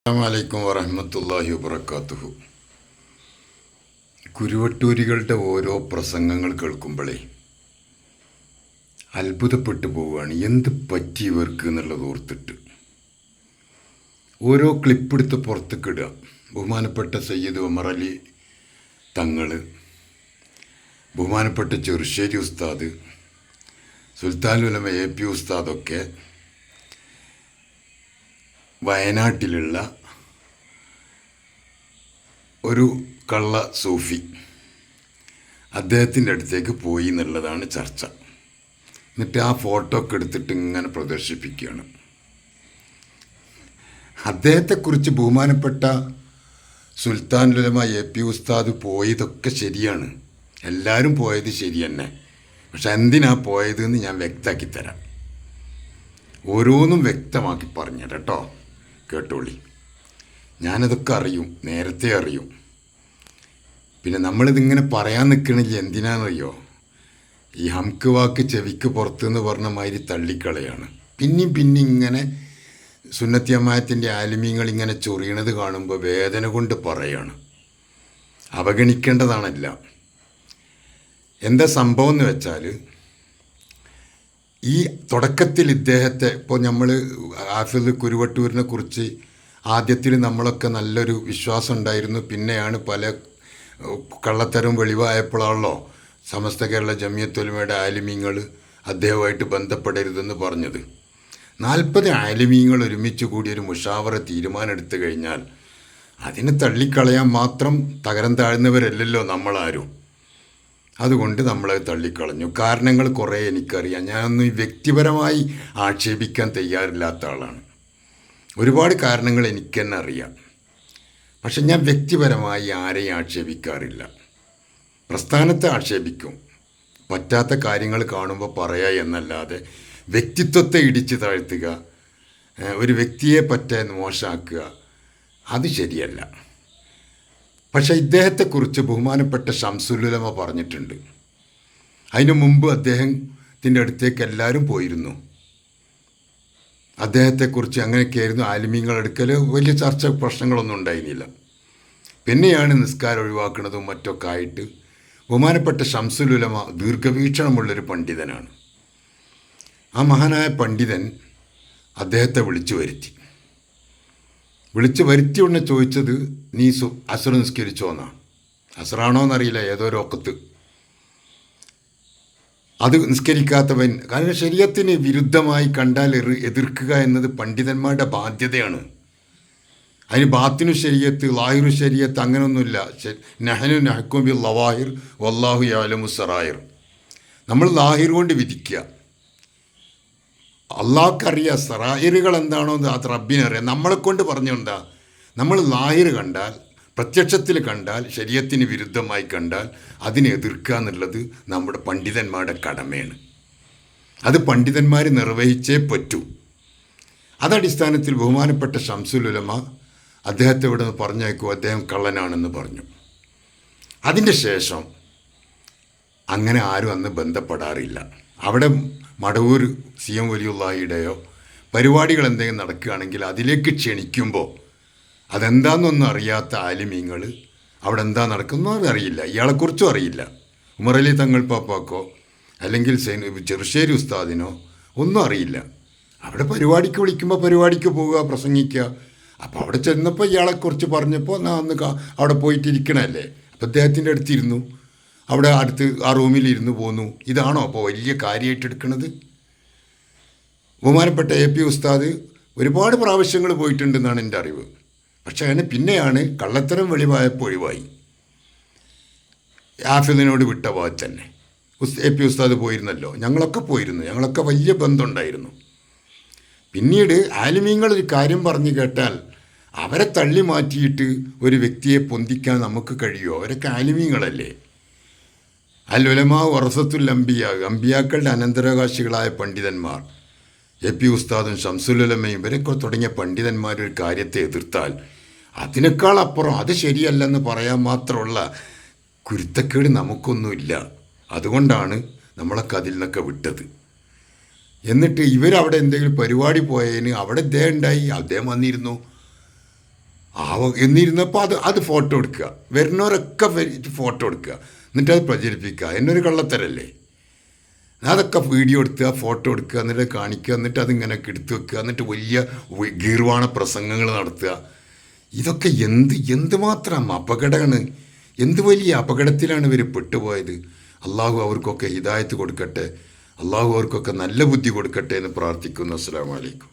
അസ്സലാമലൈക്കും വറഹ്മത്തുള്ളാഹി വബറകാതുഹു. കുരുവട്ടൂരികളുടെ ഓരോ പ്രസംഗങ്ങൾ കേൾക്കുമ്പോഴേ അത്ഭുതപ്പെട്ടു പോവുകയാണ്. എന്ത് പറ്റി ഇവർക്ക് എന്നുള്ളത് ഓർത്തിട്ട് ഓരോ ക്ലിപ്പെടുത്ത് പുറത്തേക്കിടുക. ബഹുമാനപ്പെട്ട സയ്യിദ് ഉമർ അലി തങ്ങൾ, ബഹുമാനപ്പെട്ട ചെറുശ്ശേരി ഉസ്താദ്, സുൽത്താൻ ഉലമ AP ഉസ്താദൊക്കെ വയനാട്ടിലുള്ള ഒരു കള്ള സൂഫി അദ്ദേഹത്തിൻ്റെ അടുത്തേക്ക് പോയി എന്നുള്ളതാണ് ചർച്ച. എന്നിട്ട് ആ ഫോട്ടോ ഒക്കെ എടുത്തിട്ട് ഇങ്ങനെ പ്രദർശിപ്പിക്കുകയാണ്. അദ്ദേഹത്തെക്കുറിച്ച് ബഹുമാനപ്പെട്ട സുൽത്താൻ ഉലമ AP ഉസ്താദ് പോയതൊക്കെ ശരിയാണ്, എല്ലാവരും പോയത് ശരി തന്നെ. പക്ഷെ എന്തിനാ പോയതെന്ന് ഞാൻ വ്യക്തമാക്കി തരാം. ഓരോന്നും വ്യക്തമാക്കി പറഞ്ഞുതരാം കേട്ടോ, കേട്ടോളി. ഞാനതൊക്കെ അറിയും, നേരത്തെ അറിയും. പിന്നെ നമ്മളിതിങ്ങനെ പറയാൻ നിൽക്കണില്ല. എന്തിനാണെന്നറിയോ? ഈ ഹംക്ക് വാക്ക് ചെവിക്ക് പുറത്തുനിന്ന് പറഞ്ഞ മാതിരി തള്ളിക്കളയാണ്. പിന്നെയും ഇങ്ങനെ സുന്നത്തിയമ്മായത്തിൻ്റെ ആലിമീങ്ങൾ ഇങ്ങനെ ചൊറിയണത് കാണുമ്പോൾ വേദന കൊണ്ട് പറയാണ്. അവഗണിക്കേണ്ടതാണല്ല. എന്താ സംഭവം എന്ന് വെച്ചാൽ, ഈ തുടക്കത്തിൽ ഇദ്ദേഹത്തെ ഇപ്പോൾ നമ്മൾ ഹാഫിദ് കുരുവട്ടൂരിനെ കുറിച്ച് ആദ്യത്തിൽ നമ്മളൊക്കെ നല്ലൊരു വിശ്വാസം ഉണ്ടായിരുന്നു. പിന്നെയാണ് പല കള്ളത്തരം വെളിവായപ്പോഴാണല്ലോ സമസ്ത കേരള ജമിയത്തുൽ ഉലമയുടെ ആലിമീങ്ങൾ അദ്ദേഹവുമായിട്ട് ബന്ധപ്പെടരുതെന്ന് പറഞ്ഞത്. 40 ആലിമീങ്ങൾ ഒരുമിച്ച് കൂടി ഒരു മുഷാവറ തീരുമാനം എടുത്തു കഴിഞ്ഞാൽ അതിനെ തള്ളിക്കളയാൻ മാത്രം തകരം താഴ്ന്നവരല്ലല്ലോ നമ്മളാരും. അതുകൊണ്ട് നമ്മളത് തള്ളിക്കളഞ്ഞു. കാരണങ്ങൾ കുറേ എനിക്കറിയാം. ഞാനൊന്നും ഈ വ്യക്തിപരമായി ആക്ഷേപിക്കാൻ തയ്യാറില്ലാത്ത ആളാണ്. ഒരുപാട് കാരണങ്ങൾ എനിക്ക് തന്നെ അറിയാം. പക്ഷെ ഞാൻ വ്യക്തിപരമായി ആരെയും ആക്ഷേപിക്കാറില്ല. പ്രസ്ഥാനത്തെ ആക്ഷേപിക്കും, പറ്റാത്ത കാര്യങ്ങൾ കാണുമ്പോൾ പറയുക എന്നല്ലാതെ വ്യക്തിത്വത്തെ ഇടിച്ചു താഴ്ത്തുക, ഒരു വ്യക്തിയെ പറ്റാൻ മോശമാക്കുക, അത് ശരിയല്ല. പക്ഷേ ഇദ്ദേഹത്തെക്കുറിച്ച് ബഹുമാനപ്പെട്ട ശംസുൽ ഉലമ പറഞ്ഞിട്ടുണ്ട്. അതിനു മുമ്പ് അദ്ദേഹത്തിൻ്റെ അടുത്തേക്ക് എല്ലാവരും പോയിരുന്നു. അദ്ദേഹത്തെക്കുറിച്ച് അങ്ങനെയൊക്കെയായിരുന്നു ആലിമീങ്ങളെടുക്കൽ. വലിയ ചർച്ച പ്രശ്നങ്ങളൊന്നും ഉണ്ടായിരുന്നില്ല. പിന്നെയാണ് നിസ്കാരം ഒഴിവാക്കുന്നതും മറ്റൊക്കെ ആയിട്ട് ബഹുമാനപ്പെട്ട ശംസുൽ ഉലമ ദീർഘവീക്ഷണമുള്ളൊരു പണ്ഡിതനാണ്. ആ മഹാനായ പണ്ഡിതൻ അദ്ദേഹത്തെ വിളിച്ചു വരുത്തി ഉടനെ ചോദിച്ചത്, നീ അസ്ർ നിസ്കരിച്ചോന്നാ. അസ്റാണോ എന്നറിയില്ല, ഏതോ ഒക്കത്ത്. അത് നിസ്കരിക്കാത്തവൻ, കാരണം ശരീഅത്തിന് വിരുദ്ധമായി കണ്ടാൽ എതിർക്കുക എന്നത് പണ്ഡിതന്മാരുടെ ബാധ്യതയാണ്. അതിന് ബാത്തിനു ശരീഅത്ത്, ലാഹിറു ശരീഅത്ത് അങ്ങനെയൊന്നുമില്ല. നഹ്നു നഹ്കുമു ബിൽ ലവാഹിർ വല്ലാഹു യഅലമു സറായിർ. നമ്മൾ ലാഹിർ കൊണ്ട് വിധിക്കുക. അള്ളാഹ്ക്കറിയാം സറായിറുകൾ എന്താണോ എന്ന് അത് റബ്ബിനറിയാം. നമ്മളെക്കൊണ്ട് പറഞ്ഞുകൊണ്ടാ. നമ്മൾ ലാഹിർ കണ്ടാൽ, പ്രത്യക്ഷത്തിൽ കണ്ടാൽ, ശരീഅത്തിന് വിരുദ്ധമായി കണ്ടാൽ അതിനെ എതിർക്കുക എന്നുള്ളത് നമ്മുടെ പണ്ഡിതന്മാരുടെ കടമയാണ്. അത് പണ്ഡിതന്മാർ നിർവഹിച്ചേ പറ്റൂ. അതടിസ്ഥാനത്തിൽ ബഹുമാനപ്പെട്ട ശംസുൽ ഉലമ അദ്ദേഹത്തെ ഇവിടെ നിന്ന് പറഞ്ഞയക്കും, അദ്ദേഹം കള്ളനാണെന്ന് പറഞ്ഞു. അതിൻ്റെ ശേഷം അങ്ങനെ ആരും അന്ന് ബന്ധപ്പെടാറില്ല. അവിടെ മടവൂർ CM വലിയുള്ളാഹിയുടെയോ പരിപാടികൾ എന്തെങ്കിലും നടക്കുകയാണെങ്കിൽ അതിലേക്ക് ക്ഷണിക്കുമ്പോൾ അതെന്താണെന്നൊന്നും അറിയാത്ത ആലിമീങ്ങൾ അവിടെ എന്താ നടക്കുന്നതെന്ന് അറിയില്ല, ഇയാളെക്കുറിച്ചും അറിയില്ല. ഉമർ അലി തങ്ങൾ പാപ്പാക്കോ അല്ലെങ്കിൽ ചെറുശ്ശേരി ഉസ്താദിനോ ഒന്നും അറിയില്ല. അവിടെ പരിപാടിക്ക് വിളിക്കുമ്പോൾ പരിപാടിക്ക് പോവുക, പ്രസംഗിക്കുക. അപ്പോൾ അവിടെ ചെന്നപ്പോൾ ഇയാളെക്കുറിച്ച് പറഞ്ഞപ്പോൾ അന്ന് അവിടെ പോയിട്ടിരിക്കണമല്ലേ. അപ്പോൾ അദ്ദേഹത്തിൻ്റെ അടുത്തിരുന്നു, അവിടെ അടുത്ത് ആ റൂമിലിരുന്ന് പോന്നു. ഇതാണോ അപ്പോൾ വലിയ കാര്യമായിട്ട് എടുക്കുന്നത്? ബഹുമാനപ്പെട്ട AP ഉസ്താദ് ഒരുപാട് പ്രാവശ്യങ്ങൾ പോയിട്ടുണ്ടെന്നാണ് എൻ്റെ അറിവ്. പക്ഷേ അങ്ങനെ പിന്നെയാണ് കള്ളത്തരം വെളിവായപ്പോൾ ഒഴിവായി. ഹാഫിദിനോട് വിട്ട പോലെ തന്നെ AP ഉസ്താദ് പോയിരുന്നല്ലോ, ഞങ്ങളൊക്കെ പോയിരുന്നു, ഞങ്ങളൊക്കെ വലിയ ബന്ധമുണ്ടായിരുന്നു. പിന്നീട് ആലിമീങ്ങൾ ഒരു കാര്യം പറഞ്ഞു കേട്ടാൽ അവരെ തള്ളി മാറ്റിയിട്ട് ഒരു വ്യക്തിയെ പൊന്തിക്കാൻ നമുക്ക് കഴിയുമോ? അവരൊക്കെ ആലിമീങ്ങളല്ലേ. അൽ ഉലമാ വറസത്തുൽ അംബിയ, അമ്പിയാക്കളുടെ അനന്തരാവകാശികളായ പണ്ഡിതന്മാർ AP ഉസ്താദും ശംസുൽ ഉലമയും ഇവരൊക്കെ തുടങ്ങിയ പണ്ഡിതന്മാർ ഒരു കാര്യത്തെ എതിർത്താൽ അതിനേക്കാൾ അപ്പുറം അത് ശരിയല്ലെന്ന് പറയാൻ മാത്രമുള്ള കുരുത്തക്കേട് നമുക്കൊന്നുമില്ല. അതുകൊണ്ടാണ് നമ്മളൊക്കെ അതിൽ നിന്നൊക്കെ വിട്ടത്. എന്നിട്ട് ഇവരവിടെ എന്തെങ്കിലും പരിപാടി പോയതിന് അവിടെ ഇദ്ദേഹം ഉണ്ടായി, അദ്ദേഹം വന്നിരുന്നു. എന്നിരുന്നപ്പോൾ അത് ഫോട്ടോ എടുക്കുക, വരുന്നവരൊക്കെ ഫോട്ടോ എടുക്കുക, എന്നിട്ട് അത് പ്രചരിപ്പിക്കുക. എന്നൊരു കള്ളത്തരല്ലേ? അതൊക്കെ വീഡിയോ എടുക്കുക, ഫോട്ടോ എടുക്കുക, എന്നിട്ട് കാണിക്കുക, എന്നിട്ട് അതിങ്ങനെ എടുത്തു വെക്കുക, എന്നിട്ട് വലിയ ഗീർവാണ പ്രസംഗങ്ങൾ നടത്തുക. ഇതൊക്കെ എന്തുമാത്രം അപകടമാണ്, എന്ത് വലിയ അപകടത്തിലാണ് ഇവർ പെട്ടുപോയത്. അള്ളാഹു അവർക്കൊക്കെ ഹിദായത്ത് കൊടുക്കട്ടെ, അള്ളാഹു അവർക്കൊക്കെ നല്ല ബുദ്ധി കൊടുക്കട്ടെ എന്ന് പ്രാർത്ഥിക്കുന്നു. അസ്സലാമു അലൈക്കും.